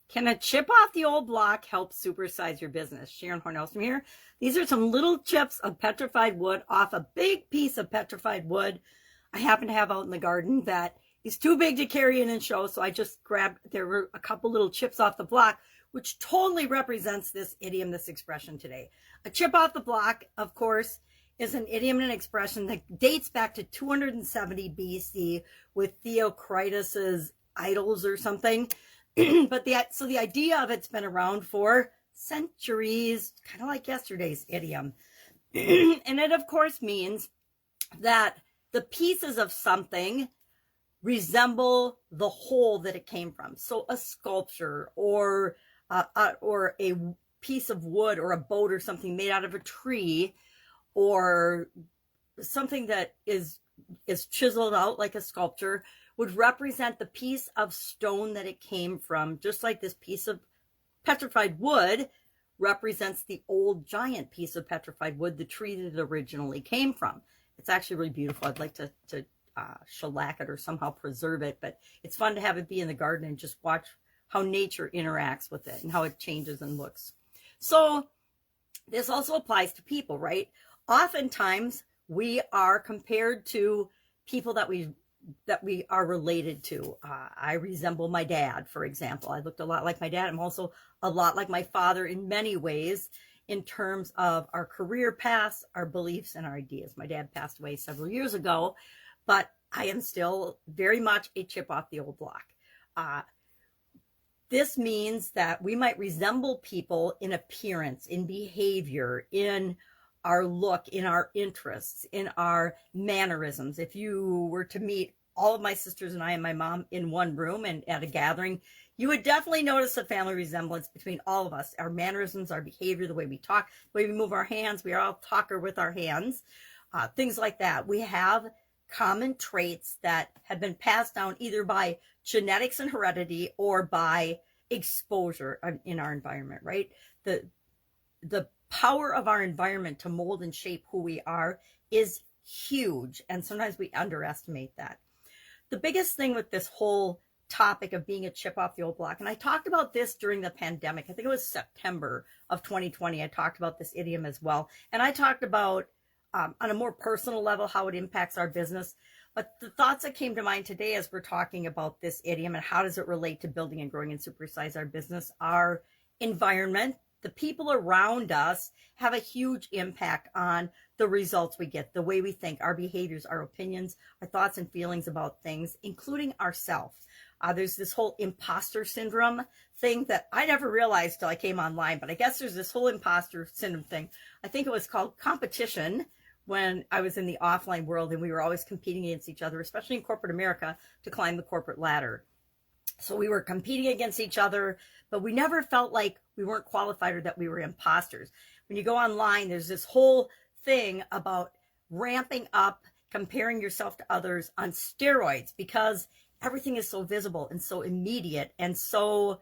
Can a chip off the old block help supersize your business? Sharon Horne-Ellstrom here. These are some little chips of petrified wood off a big piece of petrified wood I happen to have out in the garden that is too big to carry in and show. So I just grabbed, there were a couple little chips off the block, which totally represents this idiom, this expression today. A chip off the block, of course, is an idiom and an expression that dates back to 270 BC with Theocritus's idols or something. But the idea of it's been around for centuries, kind of like yesterday's idiom. And it, of course, means that the pieces of something resemble the whole that it came from. So a sculpture or a piece of wood or a boat or something made out of a tree or something that is chiseled out like a sculpture would represent the piece of stone that it came from, just like this piece of petrified wood represents the old giant piece of petrified wood, the tree that it originally came from. It's actually really beautiful. I'd like to shellac it or somehow preserve it, but it's fun to have it be in the garden and just watch how nature interacts with it and how it changes and looks. So this also applies to people, right? Oftentimes we are compared to people that we are related to. I resemble my dad, for example. I looked a lot like my dad. I'm also a lot like my father in many ways in terms of our career paths, our beliefs, and our ideas. My dad passed away several years ago, but I am still very much a chip off the old block. This means that we might resemble people in appearance, in behavior, in our look, in our interests, in our mannerisms. If you were to meet all of my sisters and I and my mom in one room and at a gathering, you would definitely notice a family resemblance between all of us. Our mannerisms, our behavior, the way we talk, the way we move our hands. We are all talker with our hands, things like that. We have common traits that have been passed down either by genetics and heredity or by exposure in our environment, right? The power of our environment to mold and shape who we are is huge, and sometimes we underestimate that. The biggest thing with this whole topic of being a chip off the old block, and I talked about this during the pandemic, I think it was September of 2020, I talked about this idiom as well, and I talked about on a more personal level how it impacts our business. But the thoughts that came to mind today as we're talking about this idiom and how does it relate to building and growing and supersize our business, our environment, the people around us have a huge impact on the results we get, the way we think, our behaviors, our opinions, our thoughts and feelings about things, including ourselves. There's this whole imposter syndrome thing that I never realized till I came online, but I guess there's this whole imposter syndrome thing. I think it was called competition when I was in the offline world, and we were always competing against each other, especially in corporate America, to climb the corporate ladder. So we were competing against each other, but we never felt like we weren't qualified or that we were imposters. When you go online, there's this whole thing about ramping up, comparing yourself to others on steroids because everything is so visible and so immediate and so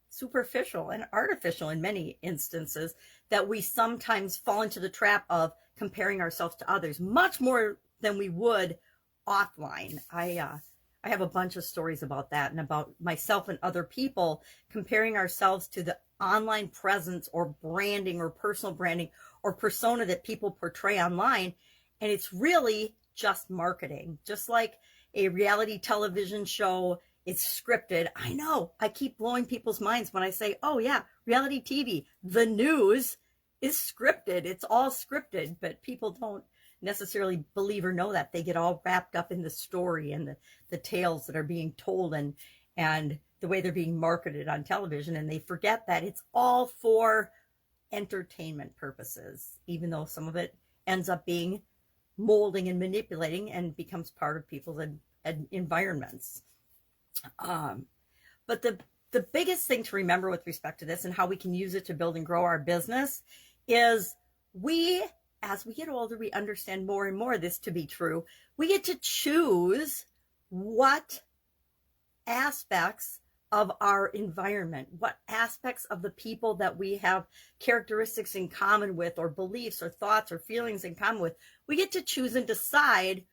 superficial and artificial in many instances that we sometimes fall into the trap of comparing ourselves to others much more than we would offline. I have a bunch of stories about that and about myself and other people comparing ourselves to the online presence or branding or personal branding or persona that people portray online. And it's really just marketing, just like a reality television show. It's scripted. I know I keep blowing people's minds when I say, oh yeah, reality TV, the news is scripted. It's all scripted, but people don't necessarily believe or know that. They get all wrapped up in the story and the tales that are being told and the way they're being marketed on television, and they forget that it's all for entertainment purposes, even though some of it ends up being molding and manipulating and becomes part of people's environments. But the biggest thing to remember with respect to this and how we can use it to build and grow our business is as we get older, we understand more and more this to be true. We get to choose what aspects of our environment, what aspects of the people that we have characteristics in common with, or beliefs or thoughts or feelings in common with. We get to choose and decide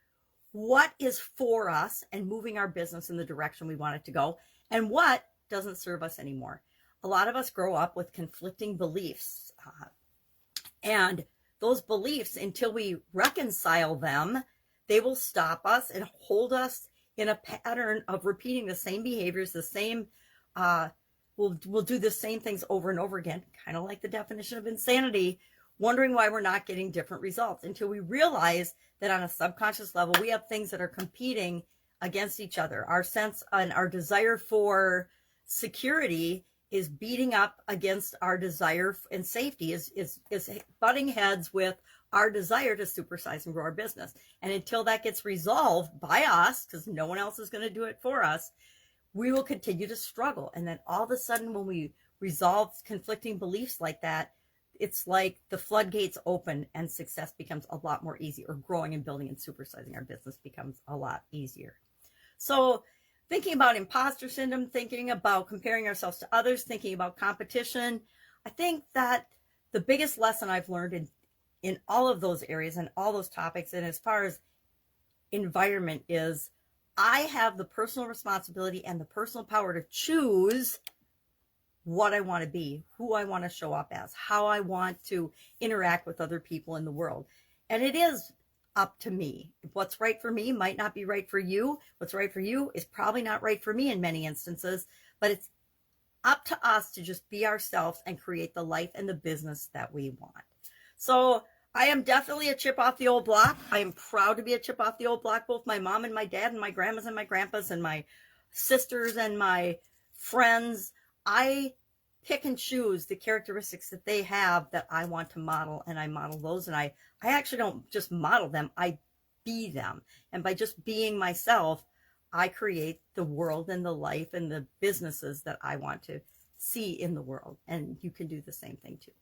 what is for us and moving our business in the direction we want it to go, and what doesn't serve us anymore. A lot of us grow up with conflicting beliefs. And those beliefs, until we reconcile them, they will stop us and hold us in a pattern of repeating the same behaviors, the same, we'll do the same things over and over again, kind of like the definition of insanity, wondering why we're not getting different results, until we realize that on a subconscious level, we have things that are competing against each other. Our sense and our desire for security is beating up against our desire and safety, is butting heads with our desire to supersize and grow our business. And until that gets resolved by us, because no one else is going to do it for us, we will continue to struggle. And then all of a sudden, when we resolve conflicting beliefs like that, it's like the floodgates open and success becomes a lot more easy, or growing and building and supersizing our business becomes a lot easier. So thinking about imposter syndrome, thinking about comparing ourselves to others, thinking about competition, I think that the biggest lesson I've learned in all of those areas and all those topics, and as far as environment, is I have the personal responsibility and the personal power to choose what I want to be, who I want to show up as, how I want to interact with other people in the world. And it is up to me. What's right for me might not be right for you. What's right for you is probably not right for me in many instances, but it's up to us to just be ourselves and create the life and the business that we want. So I am definitely a chip off the old block. I am proud to be a chip off the old block. Both my mom and my dad and my grandmas and my grandpas and my sisters and my friends, I pick and choose the characteristics that they have that I want to model, and I model those. And I actually don't just model them, I be them. And by just being myself, I create the world and the life and the businesses that I want to see in the world. And you can do the same thing too.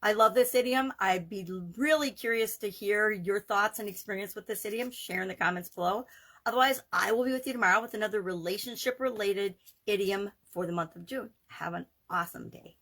I love this idiom. I'd be really curious to hear your thoughts and experience with this idiom. Share in the comments below. Otherwise, I will be with you tomorrow with another relationship-related idiom for the month of June. Have an awesome day.